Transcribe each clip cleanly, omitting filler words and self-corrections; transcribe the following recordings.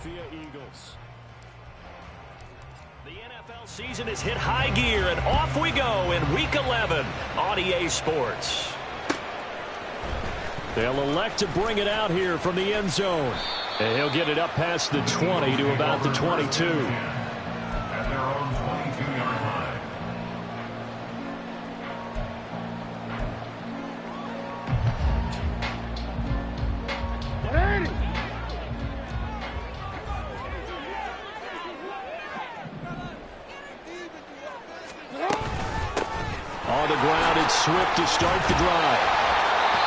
Philadelphia Eagles. The NFL season has hit high gear, and off we go in Week 11 on EA Sports. They'll elect to bring it out here from the end zone. And he'll get it up past the 20 to about the 22. At their own 22-yard line. On the ground, it's Swift to start the drive.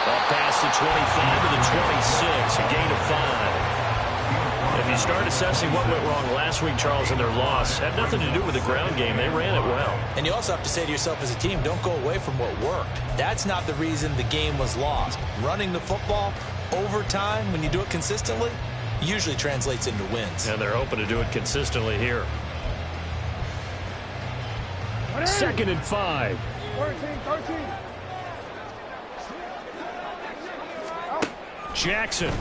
Up past the 25 to the 26, a gain of 5. If you start assessing what went wrong last week, Charles, in their loss, had nothing to do with the ground game. They ran it well. And you also have to say to yourself as a team, don't go away from what worked. That's not the reason the game was lost. Running the football over time, when you do it consistently, usually translates into wins. And they're hoping to do it consistently here. 2nd and 5. 13. Jackson.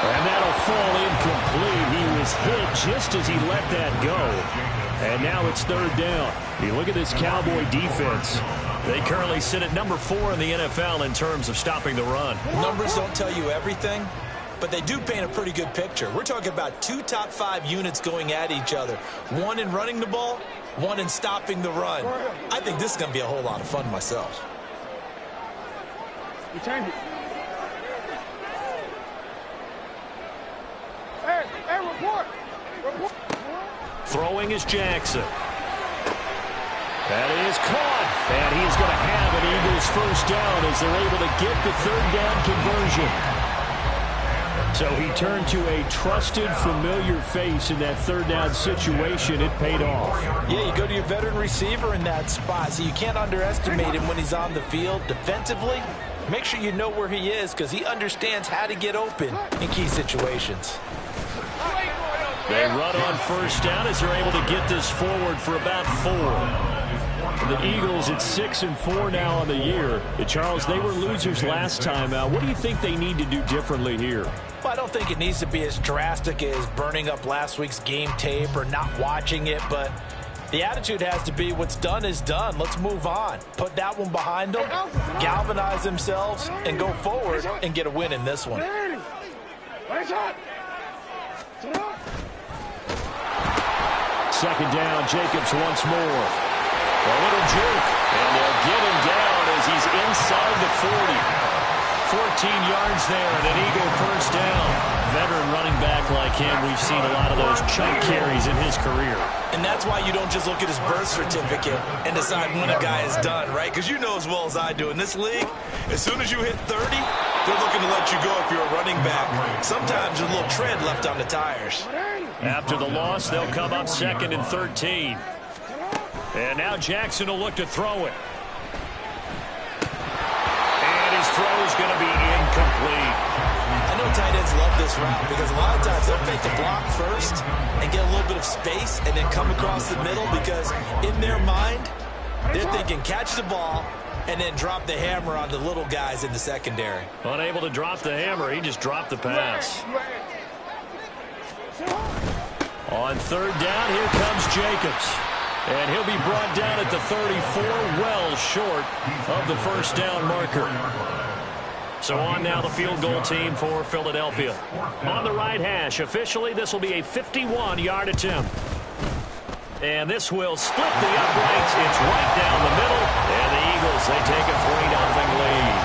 And that'll fall incomplete. He was hit just as he let that go. And now it's 3rd down. You look at this Cowboy defense. They currently sit at number 4 in the NFL in terms of stopping the run. Numbers don't tell you everything, but they do paint a pretty good picture. We're talking about 2 top 5 units going at each other. One in running the ball, one in stopping the run. I think this is going to be a whole lot of fun myself. You change it. Hey, report. Throwing is Jackson. That is caught. And he's going to have an Eagles first down as they're able to get the 3rd down conversion. So he turned to a trusted, familiar face in that 3rd down situation. It paid off. Yeah, you go to your veteran receiver in that spot, so you can't underestimate him when he's on the field. Defensively, make sure you know where he is because he understands how to get open in key situations. They run on first down as they're able to get this forward for about 4. The Eagles at 6-4 now on the year. Charles, they were losers last time out. What do you think they need to do differently here? Well, I don't think it needs to be as drastic as burning up last week's game tape or not watching it, but the attitude has to be what's done is done. Let's move on. Put that one behind them, galvanize themselves, and go forward and get a win in this one. 2nd down, Jacobs once more. A little juke, and they'll get him down as he's inside the 40. 14 yards there, and an Eagle first down. Veteran running back like him, we've seen a lot of those chunk carries in his career. And that's why you don't just look at his birth certificate and decide when a guy is done, right? Because you know as well as I do, in this league, as soon as you hit 30, they're looking to let you go if you're a running back. Sometimes there's a little tread left on the tires. After the loss, they'll come up 2nd and 13. And now Jackson will look to throw it. And his throw is going to be incomplete. I know tight ends love this route because a lot of times they'll fake the block first and get a little bit of space and then come across the middle because in their mind, they're thinking catch the ball and then drop the hammer on the little guys in the secondary. Unable to drop the hammer, he just dropped the pass. On 3rd down, here comes Jacobs. And he'll be brought down at the 34, well short of the first down marker. So on now the field goal team for Philadelphia. On the right hash, officially this will be a 51-yard attempt. And this will split the uprights. It's right down the middle. And the Eagles, they take a 3-0 lead.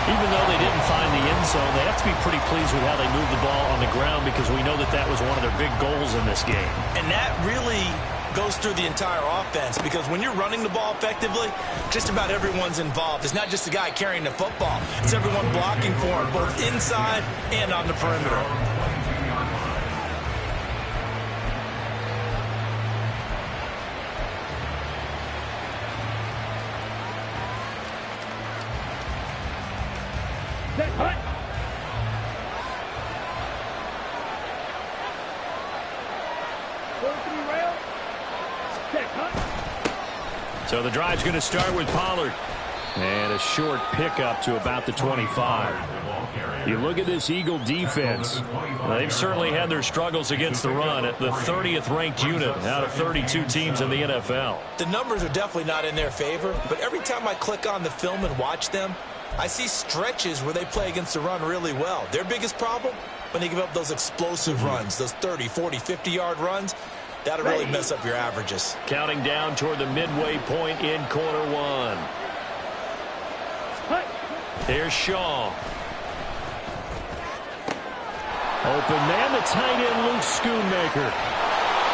Even though they didn't find the end zone, they have to be pretty pleased with how they moved the ball on the ground because we know that that was one of their big goals in this game. And that really goes through the entire offense because when you're running the ball effectively, just about everyone's involved. It's not just the guy carrying the football. It's everyone blocking for him, both inside and on the perimeter. So the drive's going to start with Pollard. And a short pickup to about the 25. You look at this Eagle defense. They've certainly had their struggles against the run at the 30th ranked unit out of 32 teams in the NFL. The numbers are definitely not in their favor, but every time I click on the film and watch them, I see stretches where they play against the run really well. Their biggest problem, when they give up those explosive runs, those 30, 40, 50-yard runs, that'll really mess up your averages. Counting down toward the midway point in quarter one. Here's Shaw. Open man, the tight end, Luke Schoonmaker.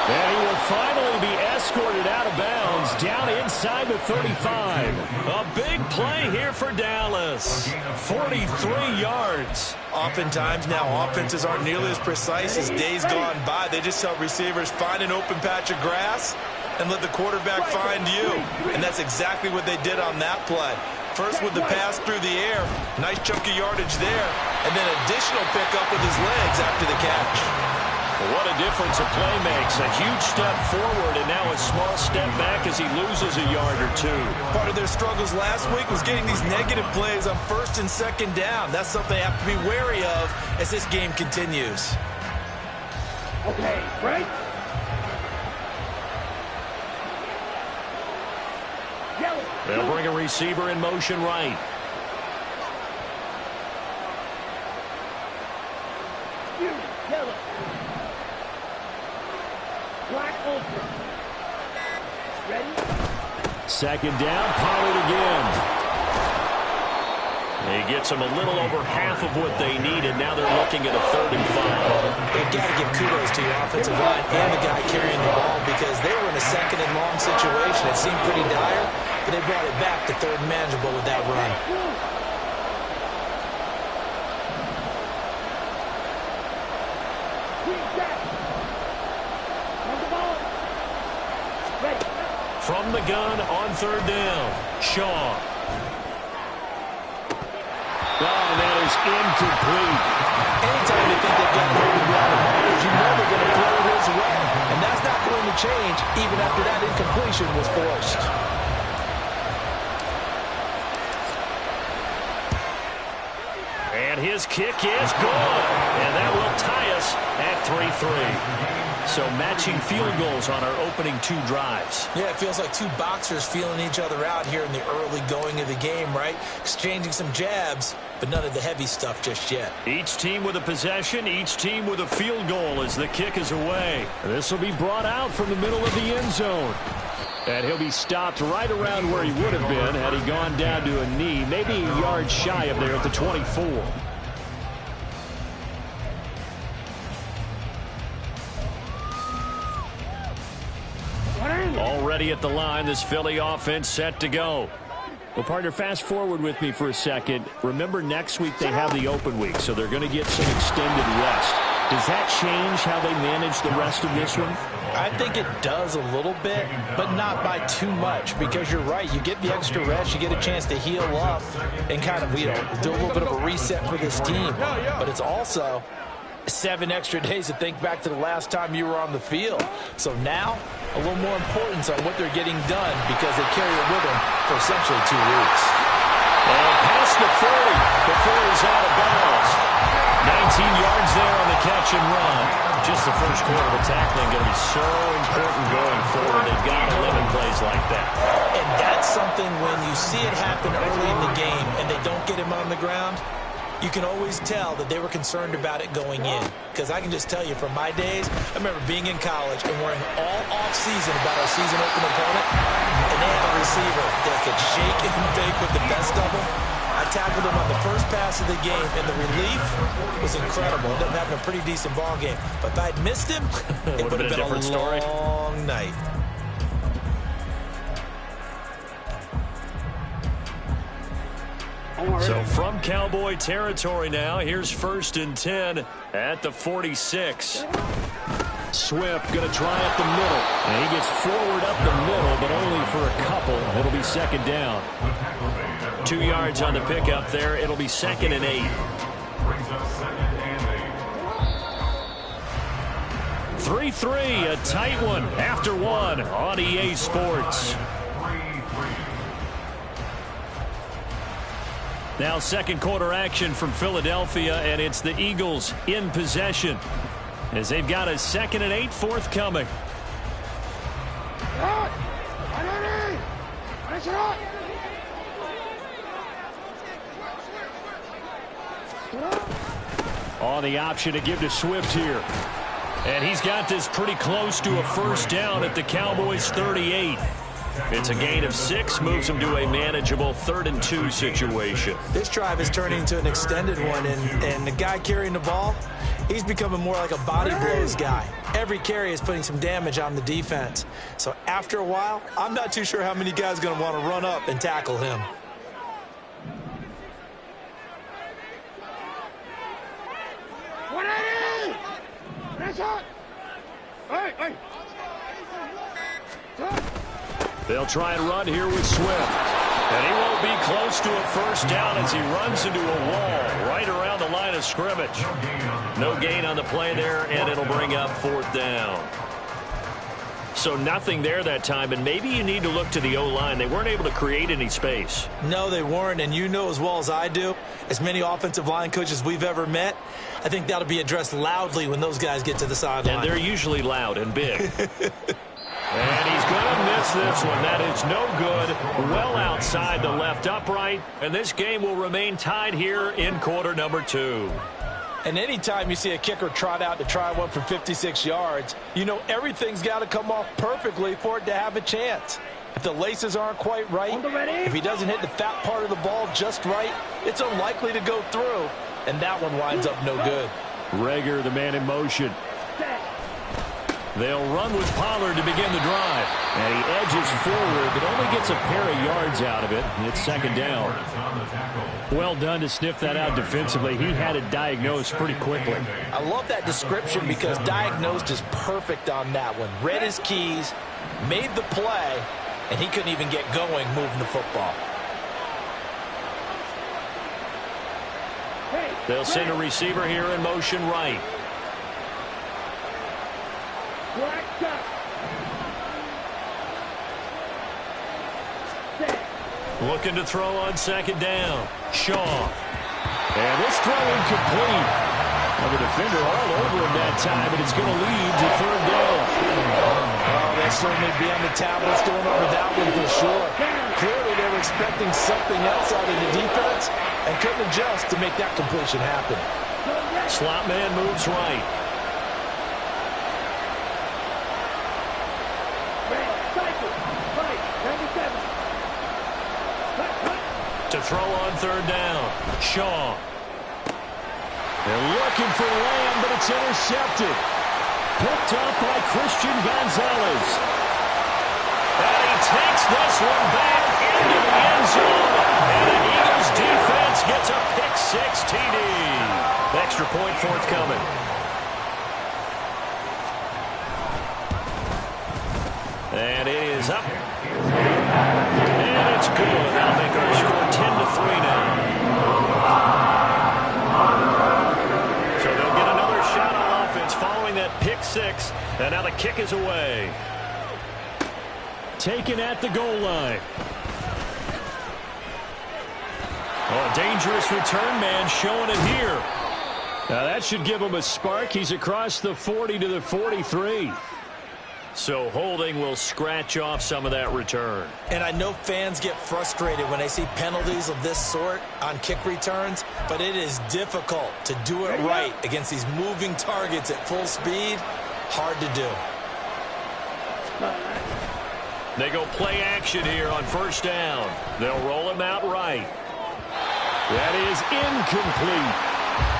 And he will finally be escorted out of bounds down inside the 35. A big play here for Dallas. 43 yards. Oftentimes now offenses aren't nearly as precise as days gone by. They just help receivers find an open patch of grass and let the quarterback find you. And that's exactly what they did on that play. First with the pass through the air, nice chunk of yardage there, and then additional pickup with his legs after the catch. What a difference a play makes. A huge step forward and now a small step back as he loses a yard or two. Part of their struggles last week was getting these negative plays on first and second down. That's something they have to be wary of as this game continues. Okay, right? They'll bring a receiver in motion right. Yellow. Black ultra. Ready? Second down, Pollard again. He gets them a little over half of what they needed. Now they're looking at a 3rd and 5. You've got to give kudos to your offensive line and the guy carrying the ball because they were in a 2nd and long situation. It seemed pretty dire, but they brought it back to 3rd and manageable with that run. From the gun on 3rd down, Shaw. Oh, that is incomplete. Anytime they think they've got the holding ground of Myers, you know they're going to throw it his way. And that's not going to change even after that incompletion was forced. And his kick is good. And that will tie us at 3-3. So matching field goals on our opening 2 drives. Yeah, it feels like 2 boxers feeling each other out here in the early going of the game, right? Exchanging some jabs, but none of the heavy stuff just yet. Each team with a possession, each team with a field goal as the kick is away. This will be brought out from the middle of the end zone. And he'll be stopped right around where he would have been had he gone down to a knee, maybe a yard shy of there at the 24. Already at the line, this Philly offense set to go. Well, partner, fast forward with me for a second. Remember, next week they have the open week, so they're going to get some extended rest. Does that change how they manage the rest of this one? I think it does a little bit, but not by too much, because you're right. You get the extra rest, you get a chance to heal up and kind of, do a little bit of a reset for this team. But it's also 7 extra days to think back to the last time you were on the field. So now, a little more importance on what they're getting done because they carry it with them for essentially 2 weeks. And past the 40 before he's out of bounds. 19 yards there on the catch and run. Just the first quarter of tackling going to be so important going forward. They've got to limit plays like that. And that's something when you see it happen early in the game and they don't get him on the ground, you can always tell that they were concerned about it going in. Because I can just tell you from my days, I remember being in college and worrying all off-season about our season-open opponent, and they had a receiver that could shake and bake with the best of them. I tackled him on the first pass of the game, and the relief was incredible. Ended up having a pretty decent ball game. But if I'd missed him, it would have been a different story. long night. So from Cowboy territory now, here's 1st and 10 at the 46. Swift going to try up the middle. And he gets forward up the middle, but only for a couple. It'll be 2nd down. 2 yards on the pickup there. It'll be 2nd and 8. 3-3, a tight one after 1 on EA Sports. Now second quarter action from Philadelphia, and it's the Eagles in possession as they've got a 2nd and 8 forthcoming. On the option to give to Swift here. And he's got this pretty close to a first down at the Cowboys' 38. It's a gain of 6, moves him to a manageable 3rd and 2 situation. This drive is turning into an extended one, and the guy carrying the ball, he's becoming more like a body blows guy. Every carry is putting some damage on the defense. So after a while, I'm not too sure how many guys are going to want to run up and tackle him. They'll try and run here with Swift. And he won't be close to a first down as he runs into a wall right around the line of scrimmage. No gain on the play there, and it'll bring up 4th down. So nothing there that time, and maybe you need to look to the O-line. They weren't able to create any space. No, they weren't, and you know as well as I do, as many offensive line coaches we've ever met, I think that'll be addressed loudly when those guys get to the sideline. And they're usually loud and big. And he's going to miss this one. That is no good. Well outside the left upright. And this game will remain tied here in quarter number 2. And anytime you see a kicker trot out to try one from 56 yards, you know everything's got to come off perfectly for it to have a chance. If the laces aren't quite right, if he doesn't hit the fat part of the ball just right, it's unlikely to go through. And that one winds up no good. Reagor, the man in motion. They'll run with Pollard to begin the drive. And he edges forward, but only gets a pair of yards out of it. It's 2nd down. Well done to sniff that out defensively. He had it diagnosed pretty quickly. I love that description because diagnosed is perfect on that one. Read his keys, made the play, and he couldn't even get going moving the football. They'll send a receiver here in motion right. Looking to throw on 2nd down. Shaw. And this throw incomplete. Well, the defender all over him that time, but it's going to lead to 3rd down. Oh, they'll certainly be on the tablets going over that one for sure. Clearly they were expecting something else out of the defense and couldn't adjust to make that completion happen. Slot man moves right. To throw on 3rd down. Shaw. They're looking for Lamb, but it's intercepted. Picked up by Christian Gonzalez. And he takes this one back into the end zone. And the Eagles defense gets a pick-6 TD. Extra point forthcoming. And it is up. And it's good. That'll make our score 10-3 now. So they'll get another shot on offense following that pick-6. And now the kick is away. Taken at the goal line. Oh, a dangerous return man showing it here. Now that should give him a spark. He's across the 40 to the 43. So holding will scratch off some of that return. And I know fans get frustrated when they see penalties of this sort on kick returns, but it is difficult to do it right against these moving targets at full speed. Hard to do. They go play action here on 1st down. They'll roll him out right. That is incomplete.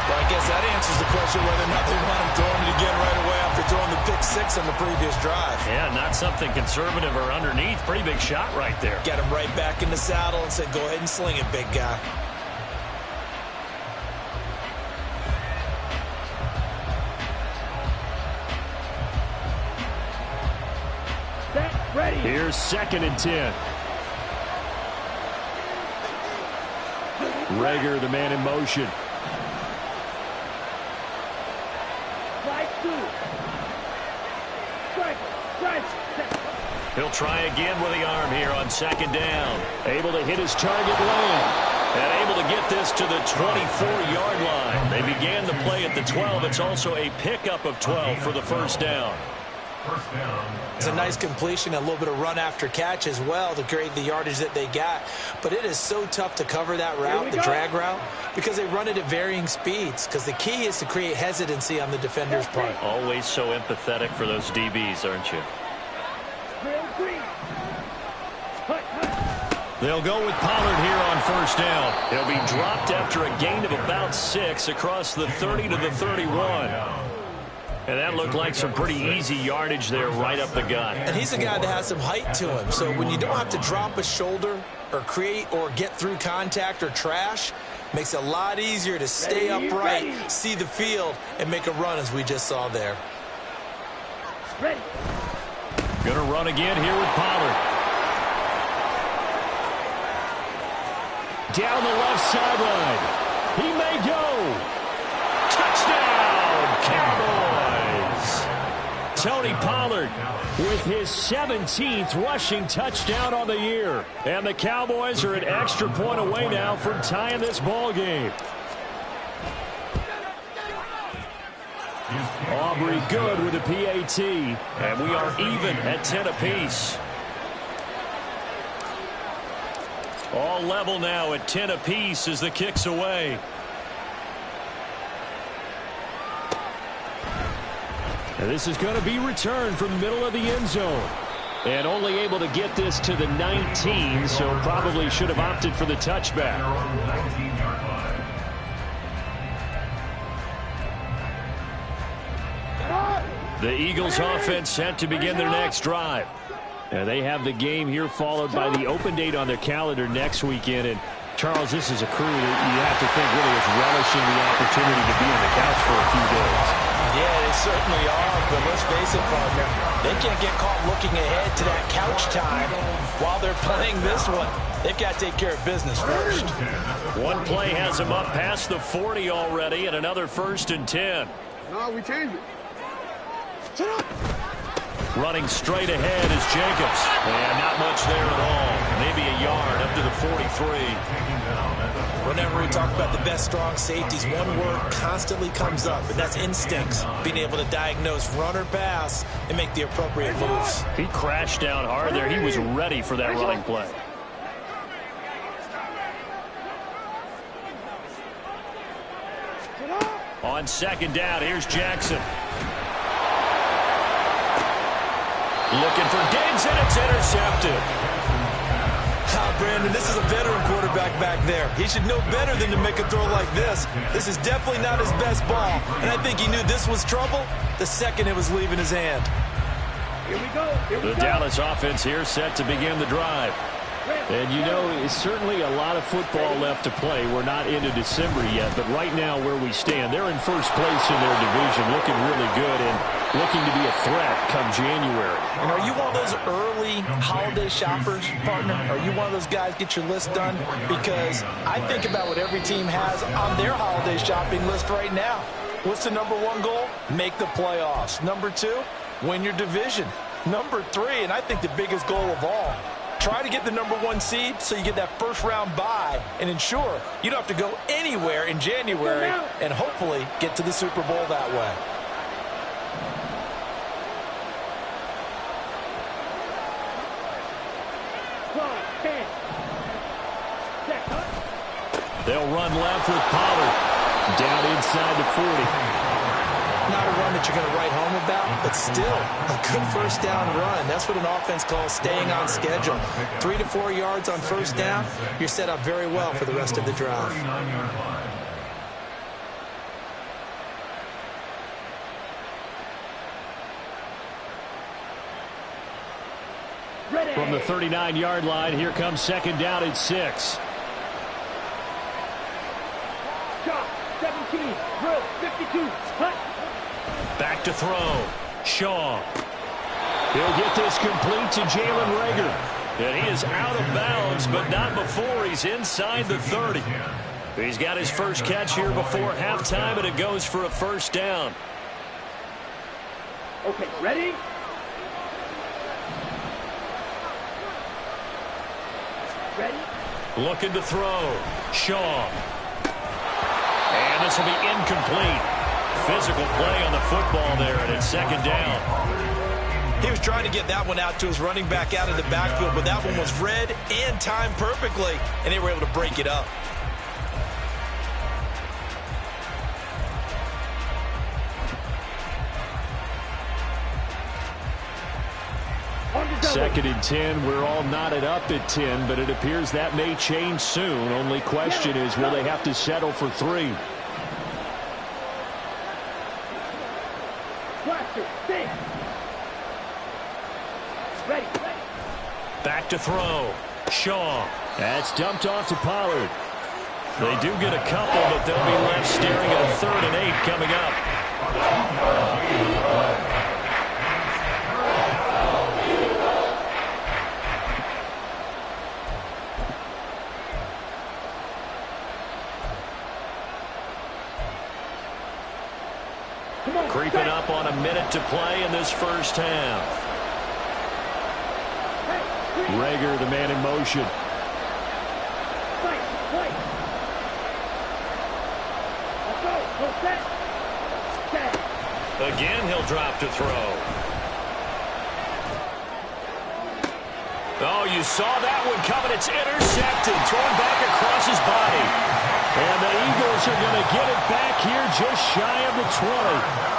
Well, I guess that answers the question whether or not they want him throwing it again right away after throwing the pick-6 on the previous drive. Yeah, not something conservative or underneath. Pretty big shot right there. Get him right back in the saddle and said, go ahead and sling it, big guy. Ready. Here's 2nd and 10. Reagor, the man in motion. He'll try again with the arm here on 2nd down. Able to hit his target lane. And able to get this to the 24-yard line. They began the play at the 12. It's also a pickup of 12 for the first down. It's a nice completion, a little bit of run after catch as well to create the yardage that they got. But it is so tough to cover that route, the drag route, because they run it at varying speeds. Because the key is to create hesitancy on the defender's part. Always so empathetic for those DBs, aren't you? They'll go with Pollard here on first down. He'll be dropped after a gain of about 6 across the 30 to the 31. And that looked like some pretty easy yardage there right up the gut. And he's a guy that has some height to him. So when you don't have to drop a shoulder or create or get through contact or trash, makes it a lot easier to stay upright, see the field, and make a run as we just saw there. Ready. Gonna run again here with Pollard. Down the left sideline. He may go. Touchdown, Cowboys. Tony Pollard with his 17th rushing touchdown on the year. And the Cowboys are an extra point away now from tying this ball game. Aubrey good with a PAT. And we are even at 10 apiece. All level now at 10 apiece as the kick's away. And this is going to be returned from the middle of the end zone. And only able to get this to the 19, so probably should have opted for the touchback. The Eagles offense set to begin their next drive. And they have the game here followed by the open date on their calendar next weekend. And, Charles, this is a crew that you have to think really is relishing the opportunity to be on the couch for a few days. Yeah, they certainly are, but let's face it, partner. They can't get caught looking ahead to that couch time while they're playing this one. They've got to take care of business first. One play has them up past the 40 already, and another 1st and 10. No, we changed it. Shut up. Running straight ahead is Jacobs. And not much there at all. Maybe a yard up to the 43. Whenever we talk about the best strong safeties, one word constantly comes up, and that's instincts. Being able to diagnose run or pass and make the appropriate moves. He crashed down hard there. He was ready for that running play. On second down, here's Jackson. Looking for Diggs, and it's intercepted. Brandon, this is a veteran quarterback back there. He should know better than to make a throw like this. This is definitely not his best ball, and I think he knew this was trouble the second it was leaving his hand. Here we go. The Dallas offense here set to begin the drive. And, you know, it's certainly a lot of football left to play. We're not into December yet, but right now where we stand, they're in first place in their division, looking really good and looking to be a threat come January. And are you one of those early holiday shoppers, partner? Are you one of those guys get your list done? Because I think about what every team has on their holiday shopping list right now. What's the number one goal? Make the playoffs. Number 2, win your division. Number 3, and I think the biggest goal of all, try to get the number 1 seed so you get that first round bye and ensure you don't have to go anywhere in January and hopefully get to the Super Bowl that way. They'll run left with Pollard down inside the 40. Not a run that you're going to write home about, but still a good first down run. That's what an offense calls staying on schedule. 3 to 4 yards on first down, you're set up very well for the rest of the drive. From the 39-yard line, here comes second down at 6. 17, drill, 52, hut. Back to throw. Shaw. He'll get this complete to Jalen Reagor. And he is out of bounds, but not before he's inside the 30. He's got his first catch here before halftime, and it goes for a first down. Okay, ready? Ready? Looking to throw. Shaw. And this will be incomplete. Physical play on the football there, and it's second down. He was trying to get that one out to his running back out of the backfield, but that one was read and timed perfectly, and they were able to break it up. Second and 10. We're all knotted up at 10, but it appears that may change soon. Only question is, will they have to settle for 3? Back to throw. Shaw. That's dumped off to Pollard. They do get a couple, but they'll be left staring at a 3rd and 8 coming up. Creeping up on a minute to play in this first half. Rager, the man in motion. Again, he'll drop to throw. Oh, you saw that one coming. It's intercepted. Thrown back across his body. And the Eagles are going to get it back here just shy of the 20.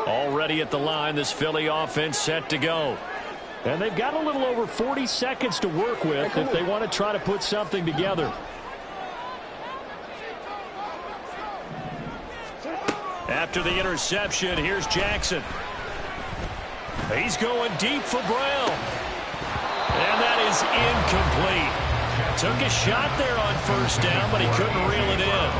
Already at the line, this Philly offense set to go. And they've got a little over 40 seconds to work with if they want to try to put something together. After the interception, here's Jackson. He's going deep for Brown. And that is incomplete. Took a shot there on first down, but he couldn't reel it in.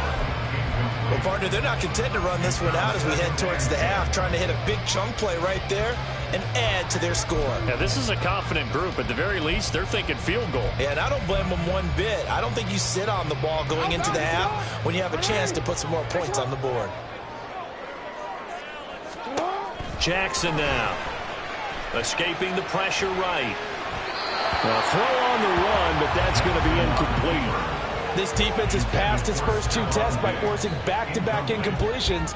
Well, partner, they're not content to run this one out as we head towards the half, trying to hit a big chunk play right there and add to their score. Yeah, this is a confident group. At the very least, they're thinking field goal. Yeah, and I don't blame them one bit. I don't think you sit on the ball going into the half when you have a chance to put some more points on the board. Jackson now. Escaping the pressure right. Well, throw on the run, but that's going to be incomplete. This defense has passed its first 2 tests by forcing back-to-back incompletions.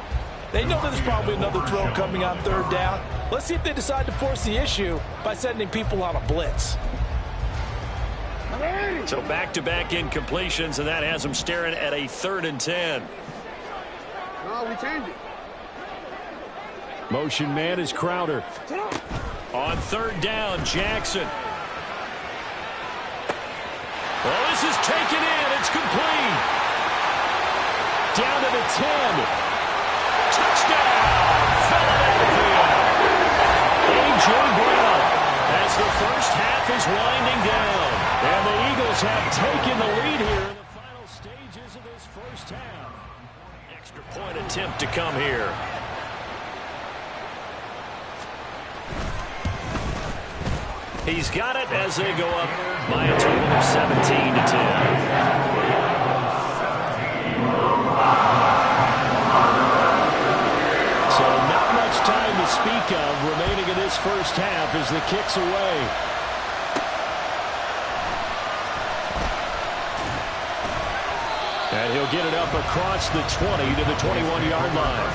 They know there's probably another throw coming on 3rd down. Let's see if they decide to force the issue by sending people on a blitz. So back-to-back incompletions, and that has them staring at a 3rd and 10. No, we changed it. Motion man is Crowder. On 3rd down, Jackson. Well, this is taken in. It's complete. Down to the 10. Touchdown, Philadelphia. A.J. Brown as the first half is winding down. And the Eagles have taken the lead here in the final stages of this first half. Extra point attempt to come here. He's got it as they go up by a total of 17 to 10. So not much time to speak of remaining in this first half as the kick's away. And he'll get it up across the 20 to the 21-yard line.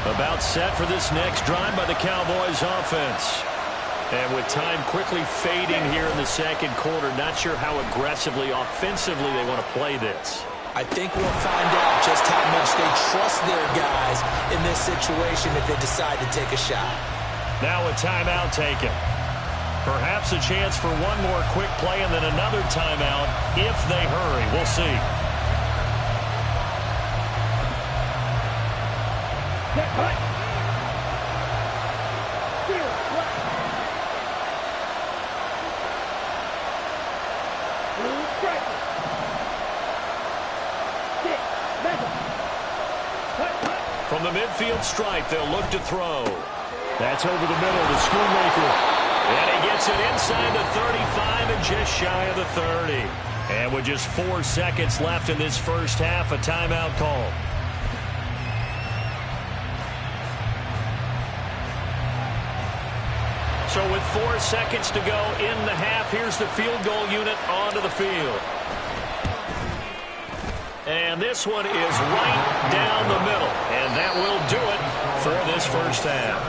About set for this next drive by the Cowboys offense. And with time quickly fading here in the second quarter, not sure how aggressively, offensively they want to play this. I think we'll find out just how much they trust their guys in this situation if they decide to take a shot. Now a timeout taken. Perhaps a chance for one more quick play and then another timeout if they hurry. We'll see. Cut. midfield stripe. They'll look to throw. That's over the middle to Schoonmaker. And he gets it inside the 35 and just shy of the 30. And with just 4 seconds left in this first half, a timeout call. So with 4 seconds to go in the half, here's the field goal unit onto the field. And this one is right down the middle. And that will do it for this first half.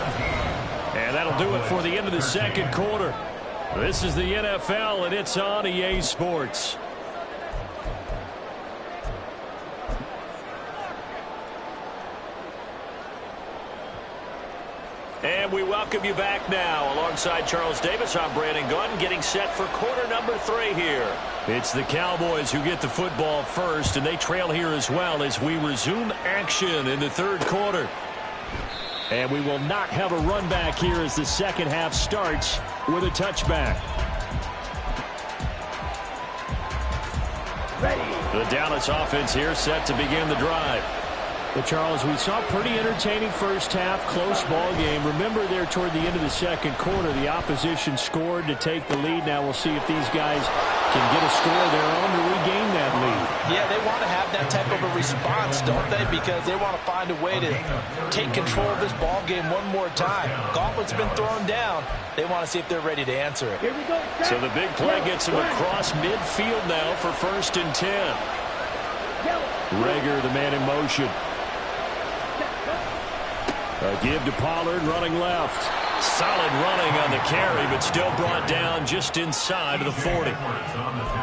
And that'll do it for the end of the second quarter. This is the NFL, and it's on EA Sports. And we welcome you back now. Alongside Charles Davis, I'm Brandon Gordon, getting set for quarter number 3 here. It's the Cowboys who get the football first, and they trail here as well as we resume action in the third quarter. And we will not have a run back here as the second half starts with a touchback. Ready. The Dallas offense here set to begin the drive. But, Charles, we saw a pretty entertaining first half, close ball game. Remember there toward the end of the second quarter, the opposition scored to take the lead. Now we'll see if these guys can get a score of their own to regain that lead. Yeah, they want to have that type of a response, don't they? Because they want to find a way to take control of this ball game one more time. Gauntlet's been thrown down. They want to see if they're ready to answer it. Here we go. So the big play gets him across midfield now for 1st and 10. Rager, the man in motion. A give to Pollard, running left. Solid running on the carry, but still brought down just inside of the 40.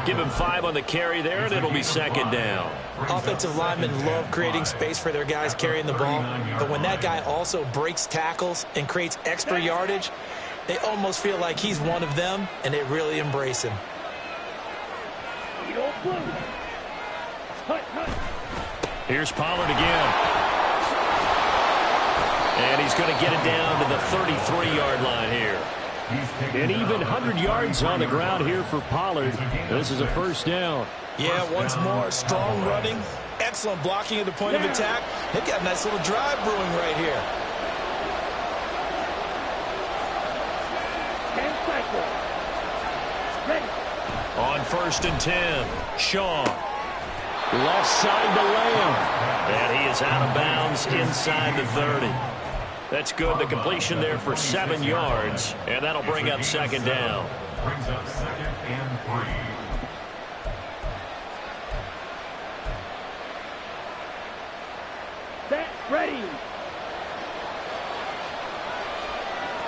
Give him 5 on the carry there, and it'll be 2nd down. Offensive linemen love creating space for their guys carrying the ball, but when that guy also breaks tackles and creates extra yardage, they almost feel like he's one of them, and they really embrace him. Here's Pollard again. And he's going to get it down to the 33-yard line here. An even 100 yards on the ground here for Pollard. This is a 1st down. Yeah, once more, strong running, excellent blocking at the point of attack. They've got a nice little drive brewing right here. On 1st and 10, Shaw. Left side to Lamb. And he is out of bounds inside the 30. That's good. The completion there for 7 yards. And that'll bring up 2nd down. Brings up 2nd and 3. Set, ready.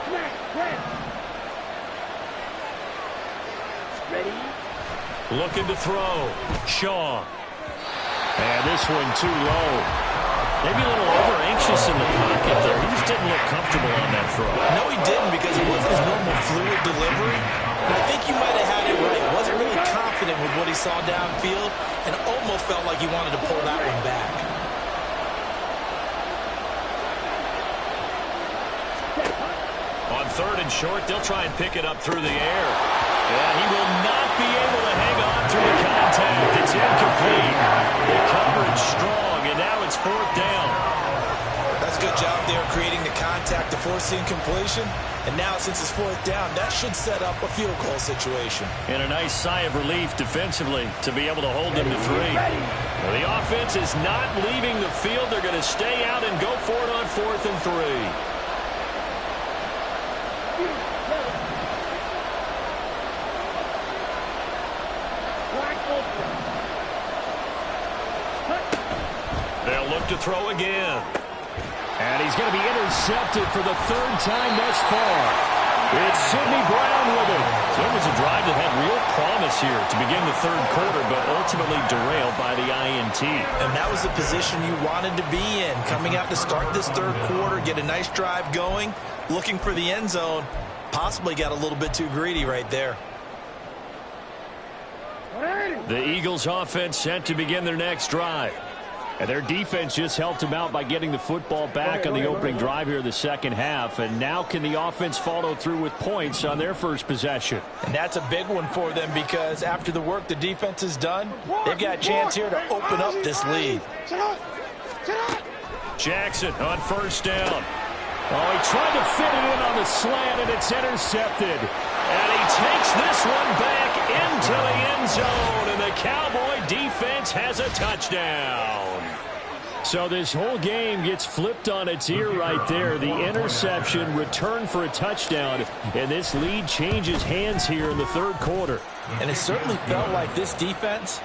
Snap, press. Ready. Looking to throw. Shaw. And this one too low. Maybe a little over-anxious in the pocket there. He just didn't look comfortable on that throw. No, he didn't, because it wasn't his normal fluid delivery. But I think you might have had it right. He wasn't really confident with what he saw downfield and almost felt like he wanted to pull that one back. On 3rd and short, they'll try and pick it up through the air. And he will not be able to hang on through the contact. It's incomplete. The coverage strong, and now it's 4th down. That's a good job there creating the contact to force the incompletion. And now, since it's 4th down, that should set up a field goal situation. And a nice sigh of relief defensively to be able to hold them to 3. Well, the offense is not leaving the field. They're going to stay out and go for it on 4th and 3. They'll look to throw again. And he's going to be intercepted for the 3rd time thus far. It's Sidney Brown with it. So it was a drive that had real promise here to begin the 3rd quarter, but ultimately derailed by the INT. And that was the position you wanted to be in. Coming out to start this 3rd quarter, get a nice drive going, looking for the end zone. Possibly got a little bit too greedy right there. The Eagles offense set to begin their next drive. And their defense just helped them out by getting the football back on the opening drive here in the second half. And now can the offense follow through with points on their first possession? And that's a big one for them, because after the work the defense has done, they've got a chance here to open up this lead. Jackson on first down. Oh, he tried to fit it in on the slant, and it's intercepted. And he takes this one back into the end zone, and the Cowboy defense has a touchdown. So this whole game gets flipped on its ear right there. The interception, return for a touchdown, and this lead changes hands here in the third quarter. And it certainly felt like this defense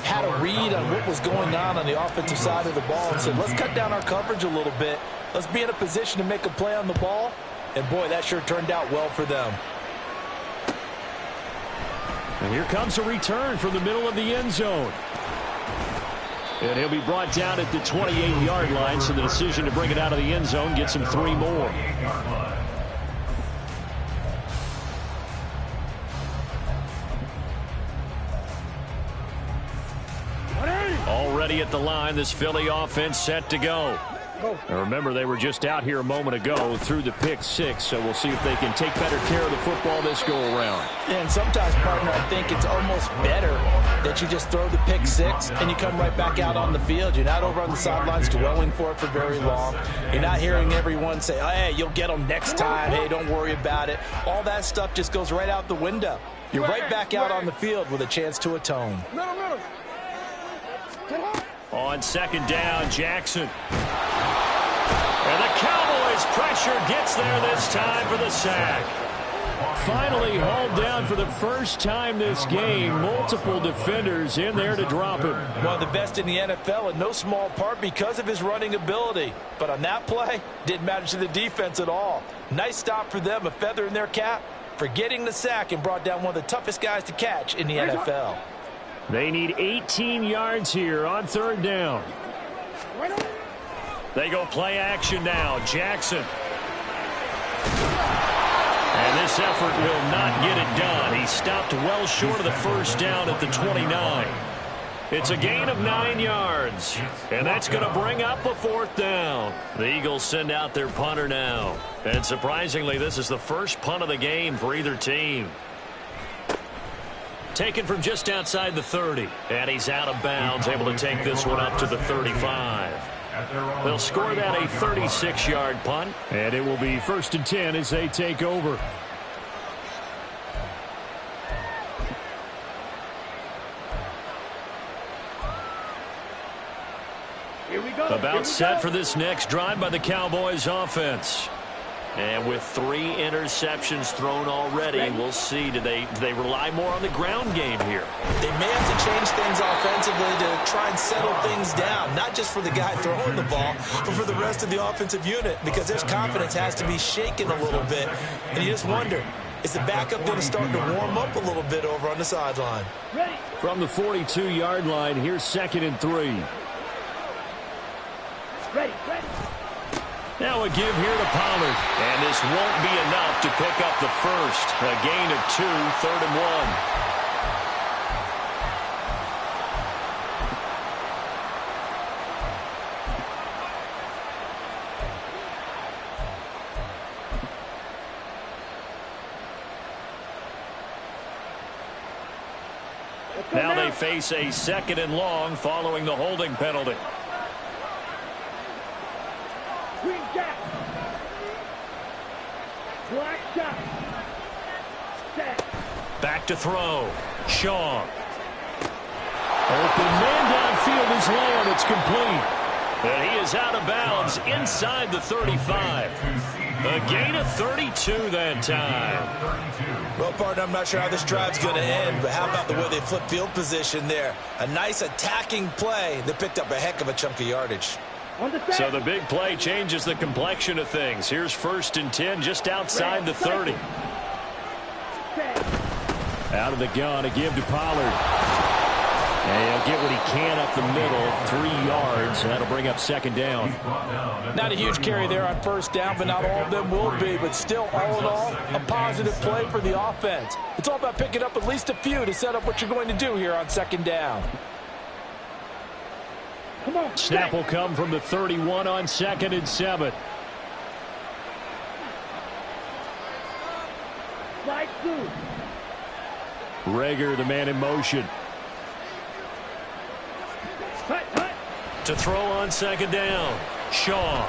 had a read on what was going on the offensive side of the ball and said, let's cut down our coverage a little bit. Let's be in a position to make a play on the ball. And, boy, that sure turned out well for them. And here comes a return from the middle of the end zone. And he'll be brought down at the 28-yard line, so the decision to bring it out of the end zone gets him 3 more. Already at the line, this Philly offense set to go. Now remember, they were just out here a moment ago through the pick 6, so we'll see if they can take better care of the football this go-around. And sometimes, partner, I think it's almost better that you just throw the pick 6 and you come right back out on the field. You're not over on the sidelines dwelling for it for very long. You're not hearing everyone say, oh, hey, you'll get them next time. Hey, don't worry about it. All that stuff just goes right out the window. You're right back out on the field with a chance to atone. On second down, Jackson. And the Cowboys' pressure gets there this time for the sack. Finally hauled down for the first time this game. Multiple defenders in there to drop him. One of the best in the NFL in no small part because of his running ability. But on that play, didn't matter to the defense at all. Nice stop for them, a feather in their cap for getting the sack and brought down one of the toughest guys to catch in the NFL. They need 18 yards here on third down. They go play action now. Jackson. And this effort will not get it done. He stopped well short of the first down at the 29. It's a gain of 9 yards. And that's going to bring up a fourth down. The Eagles send out their punter now. And surprisingly, this is the first punt of the game for either team. Taken from just outside the 30. And he's out of bounds, able to take this one up to the 35. They'll score that a 36-yard punt. And it will be 1st and 10 as they take over. Here we go. About set for this next drive by the Cowboys offense. And with 3 interceptions thrown already, we'll see. Do they rely more on the ground game here? They may have to change things offensively to try and settle things down, not just for the guy throwing the ball, but for the rest of the offensive unit, because their confidence has to be shaken a little bit. And you just wonder, is the backup going to start to warm up a little bit over on the sideline? From the 42-yard line, here's 2nd and 3. Ready. Now a give here to Pollard. And this won't be enough to pick up the first. A gain of 2, 3rd and 1. Now they face a 2nd and long following the holding penalty. Back to throw. Shaw. Open man downfield is Lamb. It's complete. And he is out of bounds inside the 35. A gain of 32 that time. Well, partner, I'm not sure how this drive's going to end, but how about the way they flip field position there? A nice attacking play that picked up a heck of a chunk of yardage. So the big play changes the complexion of things. Here's 1st and 10 just outside the 30. Out of the gun, a give to Pollard. And he'll get what he can up the middle, 3 yards, and that'll bring up 2nd down. Not a huge carry there on 1st down, but not all of them will be. But still, all in all, a positive play for the offense. It's all about picking up at least a few to set up what you're going to do here on 2nd down. Snap will come from the 31 on 2nd and 7. Rager, the man in motion. Cut. To throw on 2nd down. Shaw.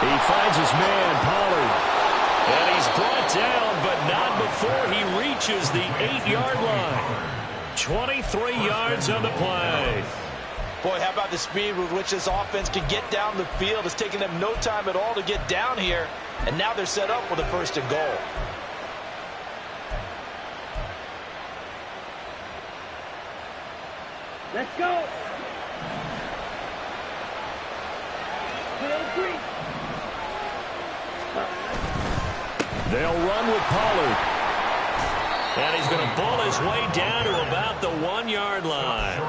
He finds his man, Pollard. And he's brought down, but not before he reaches the 8-yard line. 23 yards on the play. Boy, how about the speed with which this offense can get down the field? It's taking them no time at all to get down here. And now they're set up with a 1st and goal. Let's go. They'll run with Pollard. And he's going to bull his way down to about the 1-yard line.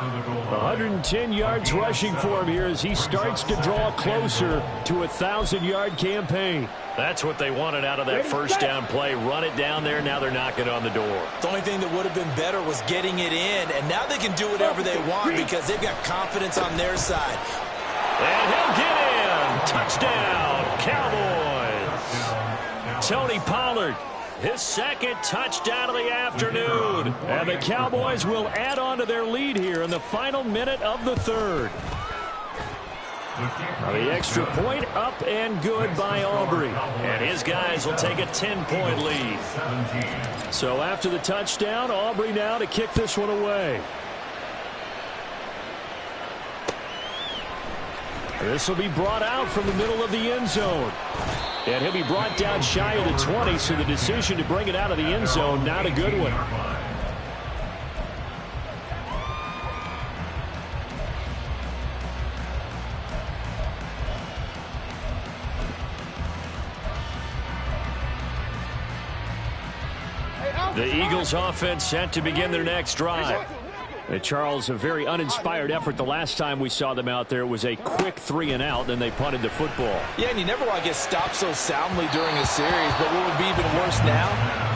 110 yards rushing for him here as he starts to draw closer to a 1,000-yard campaign. That's what they wanted out of that first down play. Run it down there. Now they're knocking on the door. The only thing that would have been better was getting it in. And now they can do whatever they want because they've got confidence on their side. And he'll get in. Touchdown, Cowboys. Tony Pollard, his 2nd touchdown of the afternoon. And the Cowboys will add on to their lead here in the final minute of the 3rd. The extra point up and good by Aubrey. And his guys will take a 10-point lead. So after the touchdown, Aubrey now to kick this one away. This will be brought out from the middle of the end zone. And he'll be brought down shy of the 20, so the decision to bring it out of the end zone, not a good one. The Eagles offense set to begin their next drive. Charles, a very uninspired effort the last time we saw them out there. It was a quick 3-and-out, then they punted the football. Yeah, and you never want to get stopped so soundly during a series, but what would be even worse now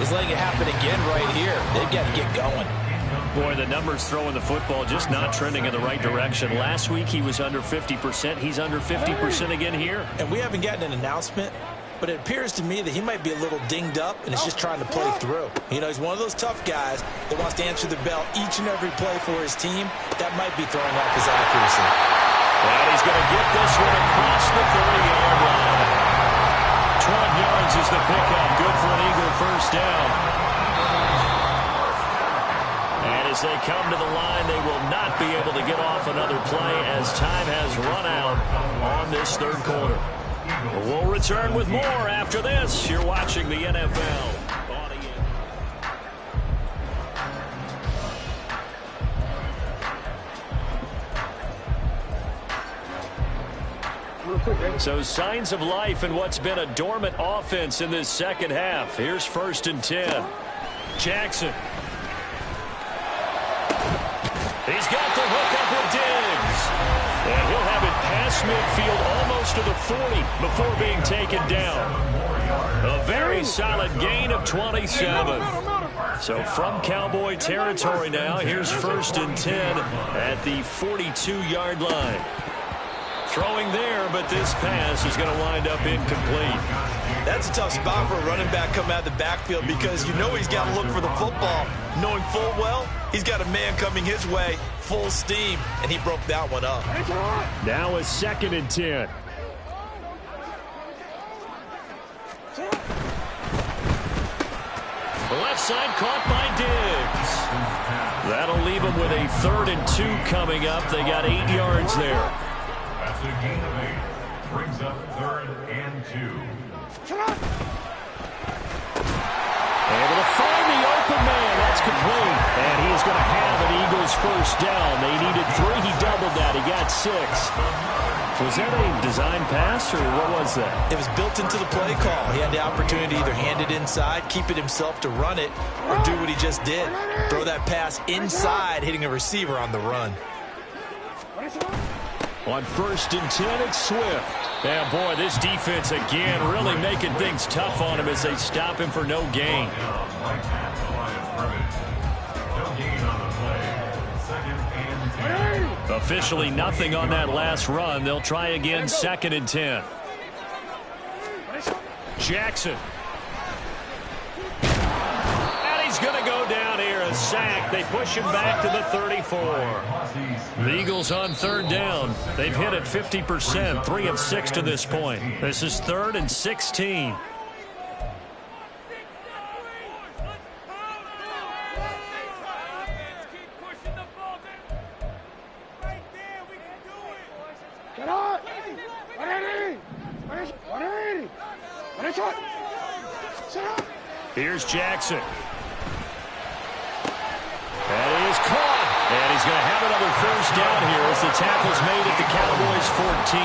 is letting it happen again right here. They've got to get going. Boy, the numbers throwing the football just not trending in the right direction. Last week he was under 50%. He's under 50% again here. And we haven't gotten an announcement, but it appears to me that he might be a little dinged up and is just trying to play through. You know, he's one of those tough guys that wants to answer the bell each and every play for his team. That might be throwing off his accuracy. And he's going to get this one across the 30-yard line. 12 yards is the pickup. Good for an Eagle 1st down. And as they come to the line, they will not be able to get off another play as time has run out on this 3rd quarter. We'll return with more after this. You're watching the NFL. So signs of life in what's been a dormant offense in this 2nd half. Here's 1st and 10. Jackson. He's got the hook up with Diggs. And he'll have it past midfield almost to the 40 before being taken down. A very solid gain of 27. So from Cowboy territory now, here's 1st and 10 at the 42-yard line. Throwing there, but this pass is going to wind up incomplete. That's a tough spot for a running back coming out of the backfield because you know he's got to look for the football, knowing full well he's got a man coming his way full steam, and he broke that one up. Now a 2nd and 10. The left side caught by Diggs. That'll leave him with a 3rd and 2 coming up. They got 8 yards there. That's a gain of 8. Brings up 3rd and 2. Able to find the open man. That's complete. And he is going to have an Eagles 1st down. They needed 3. He doubled that. He got 6. Was that a design pass, or what was that? It was built into the play call. He had the opportunity to either hand it inside, keep it himself to run it, or do what he just did. Throw that pass inside, hitting a receiver on the run. On 1st and 10, it's Swift. Yeah, boy, this defense again really making things tough on him as they stop him for no gain. Officially nothing on that last run. They'll try again, 2nd and 10. Jackson. And he's going to go down here. A sack. They push him back to the 34. The Eagles on third down. They've hit it 50%, 3 of 6 to this point. This is 3rd and 16. Here's Jackson. That is caught. And he's going to have another first down here as the tackle's made at the Cowboys' 14.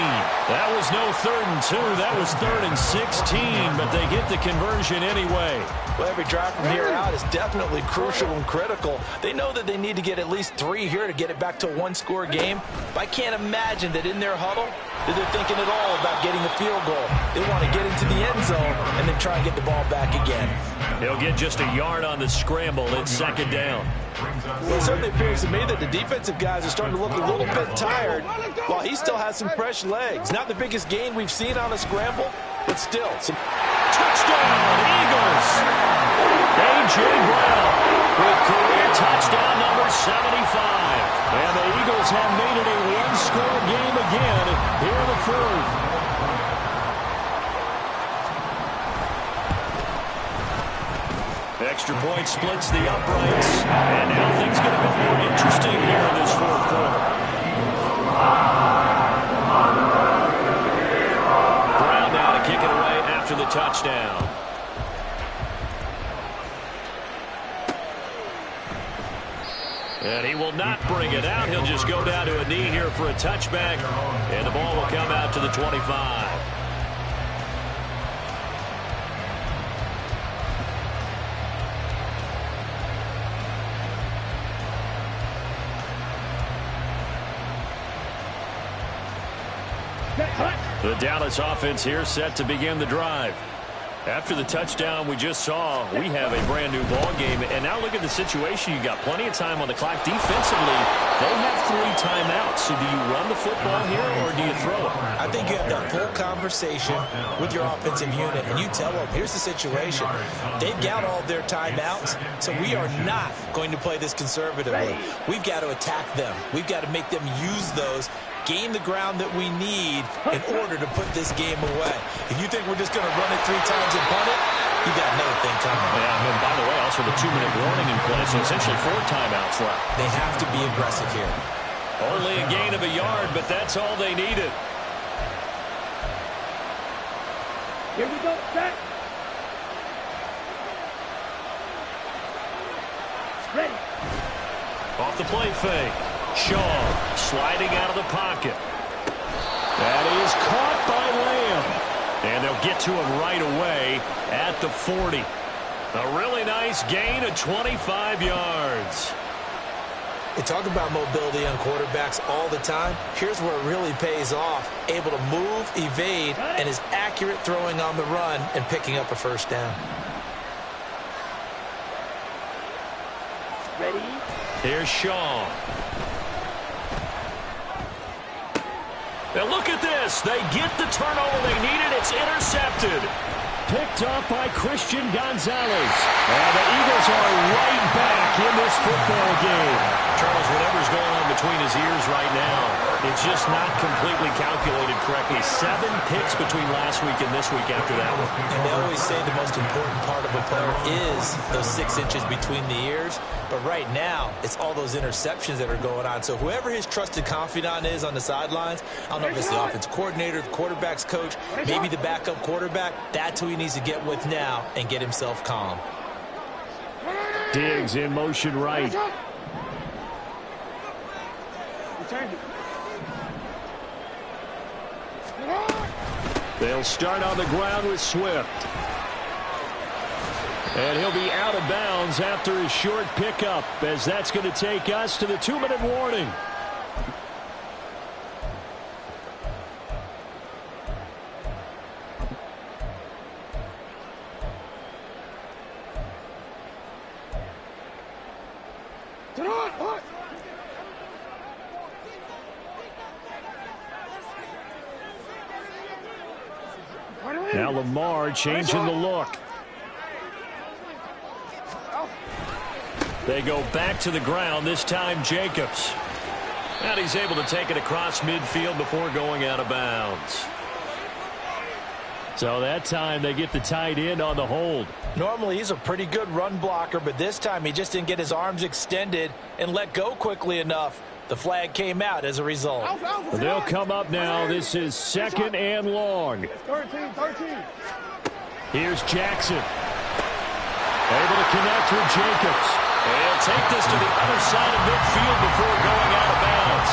That was no 3rd and 2. That was 3rd and 16, but they get the conversion anyway. Well, every drive from here out is definitely crucial and critical. They know that they need to get at least 3 here to get it back to a one-score game. But I can't imagine that in their huddle that they're thinking at all about getting a field goal. They want to get into the end zone and then try and get the ball back again. He'll get just a yard on the scramble. It's 2nd down. Well, it certainly appears to me that the defensive guys are starting to look a little bit tired while he still has some fresh legs. Not the biggest gain we've seen on a scramble, but still. Touchdown, Eagles! A.J. Brown with career touchdown number 75. And the Eagles have made it a one-score game again here in the 4th. Extra point splits the uprights. And now things get a bit more interesting here in this 4th quarter. Brown now to kick it away after the touchdown. And he will not bring it out. He'll just go down to a knee here for a touchback. And the ball will come out to the 25. The Dallas offense here set to begin the drive. After the touchdown we just saw, we have a brand new ball game. And now look at the situation. You got plenty of time on the clock. Defensively, they have 3 timeouts. So do you run the football here or do you throw it? I think you have that full conversation with your offensive unit, and you tell them, here's the situation. They've got all their timeouts, so we are not going to play this conservatively. We've got to attack them. We've got to make them use those, gain the ground that we need in order to put this game away. If you think we're just going to run it 3 times and punt it, you got another thing coming. Yeah, and by the way, also the 2-minute warning in play, so essentially 4 timeouts left. They have to be aggressive here. Only a gain of a yard, but that's all they needed. Here we go, set. Ready. Off the play fake. Shaw sliding out of the pocket. That is caught by Lamb. And they'll get to him right away at the 40. A really nice gain of 25 yards. They talk about mobility on quarterbacks all the time. Here's where it really pays off. Able to move, evade, and is accurate throwing on the run and picking up a first down. Ready. Here's Shaw. Now look at this. They get the turnover they needed. It's intercepted. Picked up by Christian Gonzalez. And the Eagles are right back in this football game. Charles, whatever's going on between his ears right now, it's just not completely calculated correctly. 7 picks between last week and this week after that one. And they always say the most important part of a player is those 6 inches between the ears. But right now, it's all those interceptions that are going on. So whoever his trusted confidant is on the sidelines, I don't know if it's the offense coordinator, the quarterback's coach, maybe the backup quarterback, that's who he needs to get with now and get himself calm. Diggs in motion right. They'll start on the ground with Swift. And he'll be out of bounds after his short pickup, as that's going to take us to the 2-minute warning. Now Lamar changing the look. They go back to the ground, this time Jacobs. And he's able to take it across midfield before going out of bounds. So that time they get the tight end on the hold. Normally he's a pretty good run blocker, but this time he just didn't get his arms extended and let go quickly enough. The flag came out as a result. They'll come up now. This is 2nd and long. 13. Here's Jackson. Able to connect with Jacobs. And he'll take this to the other side of midfield before going out of bounds.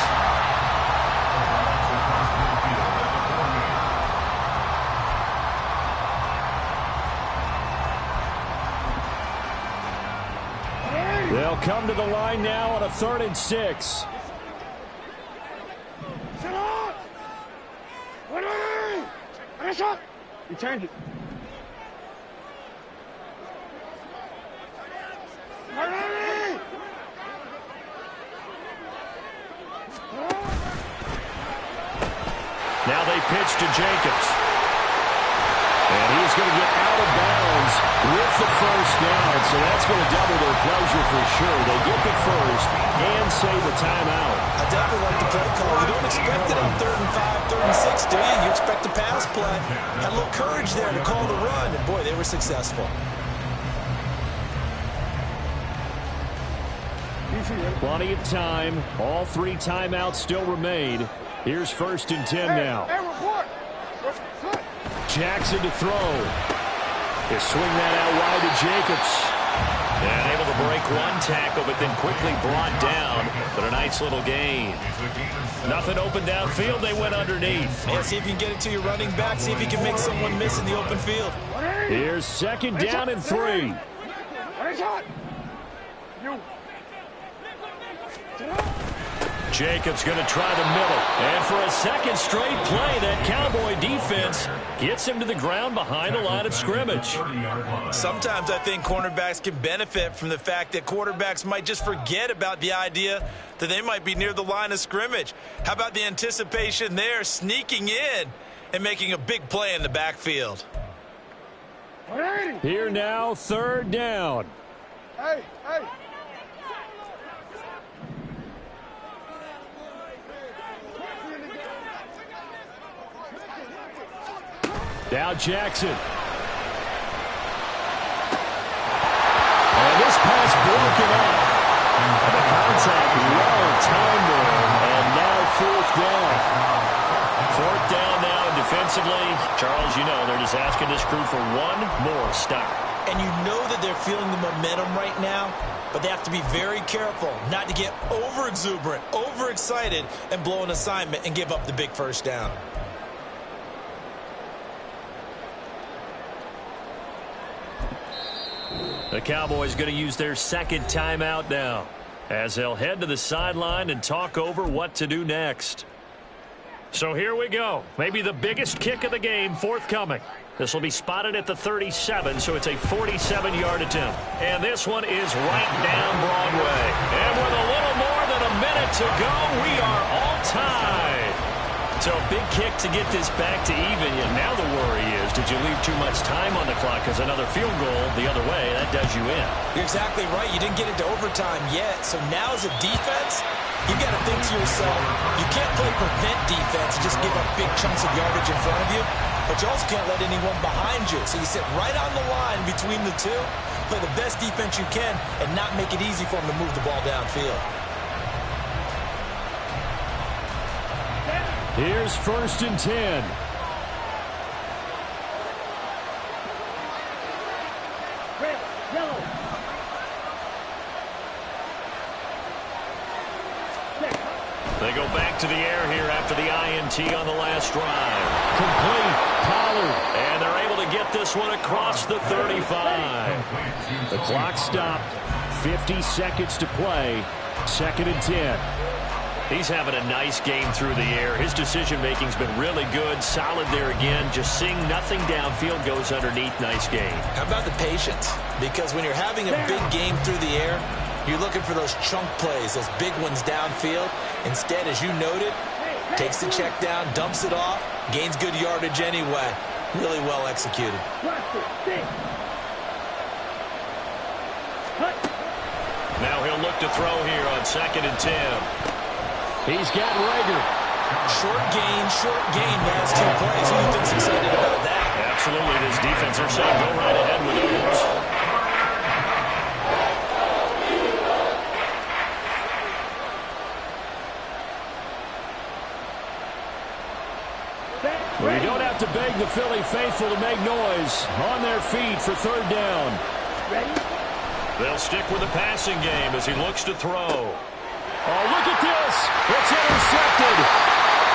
They'll come to the line now on a 3rd and 6. You change it. Now they pitch to Jacobs. And he's going to get out of bounds with the 1st down. So that's going to double their pleasure for sure. They get the 1st and save a timeout. I definitely like the play call. You don't expect it on 3rd and 5, 3rd and 6, do you? You expect a pass play. Had a little courage there to call the run, and boy, they were successful. Plenty of time. All 3 timeouts still remain. Here's 1st and 10 now. Jackson to throw. They swing that out wide to Jacobs. And able to break 1 tackle, but then quickly brought down. But a nice little gain. Nothing open downfield. They went underneath. Yeah, see if you can get it to your running back. See if you can make someone miss in the open field. Here's 2nd down and 3. Jacobs going to try the middle. And for a 2nd straight play, that Cowboy defense gets him to the ground behind the line of scrimmage. Sometimes I think cornerbacks can benefit from the fact that quarterbacks might just forget about the idea that they might be near the line of scrimmage. How about the anticipation there, sneaking in and making a big play in the backfield? Here now, 3rd down. Hey. Now Jackson. And this pass broken up. And the contact well timed there. And now 4th down. 4th down now, and defensively, Charles, you know, they're just asking this crew for 1 more stop. And you know that they're feeling the momentum right now, but they have to be very careful not to get over-exuberant, over-excited, and blow an assignment and give up the big 1st down. The Cowboys going to use their 2nd timeout now as they'll head to the sideline and talk over what to do next. So here we go. Maybe the biggest kick of the game forthcoming. This will be spotted at the 37, so it's a 47-yard attempt. And this one is right down Broadway. And with a little more than a minute to go, we are all tied. So a big kick to get this back to even. And now the worry is, did you leave too much time on the clock? Because another field goal the other way, that does you in. You're exactly right. You didn't get into overtime yet. So now as a defense, you've got to think to yourself, you can't play prevent defense and just give up big chunks of yardage in front of you. But you also can't let anyone behind you. So you sit right on the line between the two, play the best defense you can, and not make it easy for them to move the ball downfield. Here's 1st and 10. Red, yellow. They go back to the air here after the INT on the last drive. Complete. Pollard. And they're able to get this one across the 35. The clock stopped. 50 seconds to play. 2nd and 10. He's having a nice game through the air. His decision-making's been really good. Solid there again. Just seeing nothing downfield goes underneath. Nice game. How about the patience? Because when you're having a big game through the air, you're looking for those chunk plays, those big ones downfield. Instead, as you noted, takes the check down, dumps it off, gains good yardage anyway. Really well executed. Now he'll look to throw here on 2nd and 10. He's got Rager. Short gain last 2 plays. Who do you think's excited about that? Absolutely. This defense are saying go right ahead with those. Well, you don't have to beg the Philly faithful to make noise. On their feet for 3rd down. Ready? They'll stick with the passing game as he looks to throw. Oh, look at this. It's intercepted.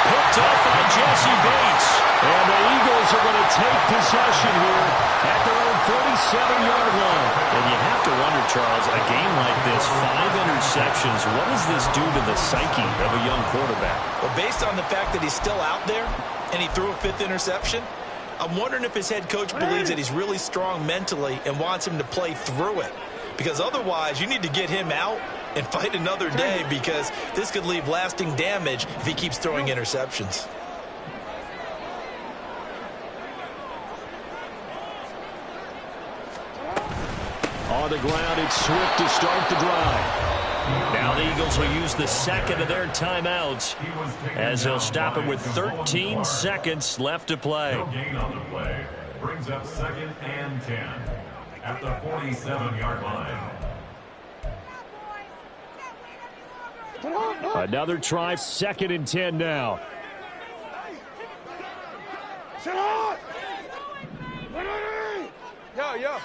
Picked up by Jesse Bates. And the Eagles are going to take possession here at their own 47-yard line. And you have to wonder, Charles, a game like this, 5 interceptions, what does this do to the psyche of a young quarterback? Well, based on the fact that he's still out there and he threw a 5th interception, I'm wondering if his head coach believes that he's really strong mentally and wants him to play through it. Because otherwise, you need to get him out and fight another day, because this could leave lasting damage if he keeps throwing interceptions. On the ground, it's Swift to start the drive. Now the Eagles will use the 2nd of their timeouts as they'll stop it with 13 seconds left to play. No gain on the play. Brings up 2nd and 10 at the 47-yard line. Another try, 2nd and 10 now. Sit on! Yo.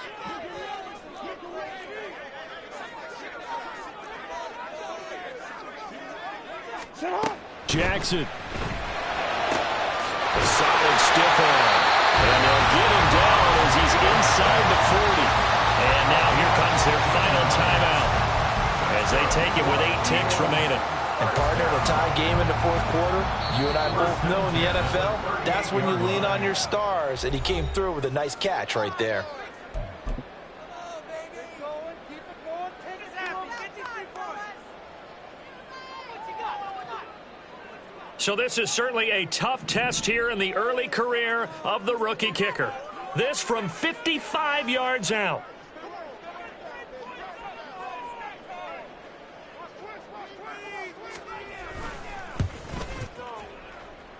Sit on! Jackson. A solid stiff arm. And they'll get him down as he's inside the 40. And now here comes their final timeout as they take it with 8 ticks remaining. And partner, in a tie game in the 4th quarter, you and I both know in the NFL, that's when you lean on your stars, and he came through with a nice catch right there. So this is certainly a tough test here in the early career of the rookie kicker. This from 55 yards out.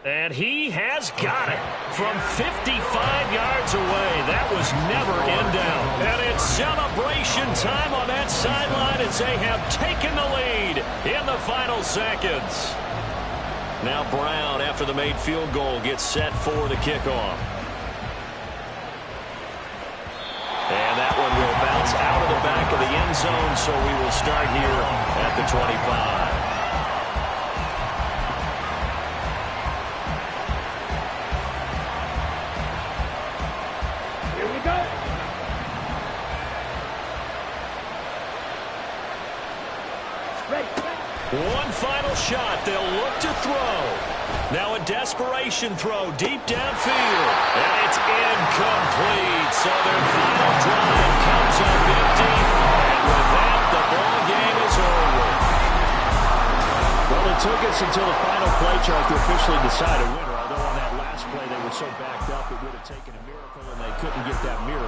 And he has got it from 55 yards away. That was never in doubt. And it's celebration time on that sideline as they have taken the lead in the final seconds. Now Brown, after the made field goal, gets set for the kickoff. And that one will bounce out of the back of the end zone, so we will start here at the 25. One final shot. They'll look to throw. Now a desperation throw deep downfield. And it's incomplete. So their final drive comes up empty. And with that, the ball game is over. Well, it took us until the final play chart to officially decide a winner. Although on that last play they were so backed up it would have taken a miracle, and they couldn't get that miracle.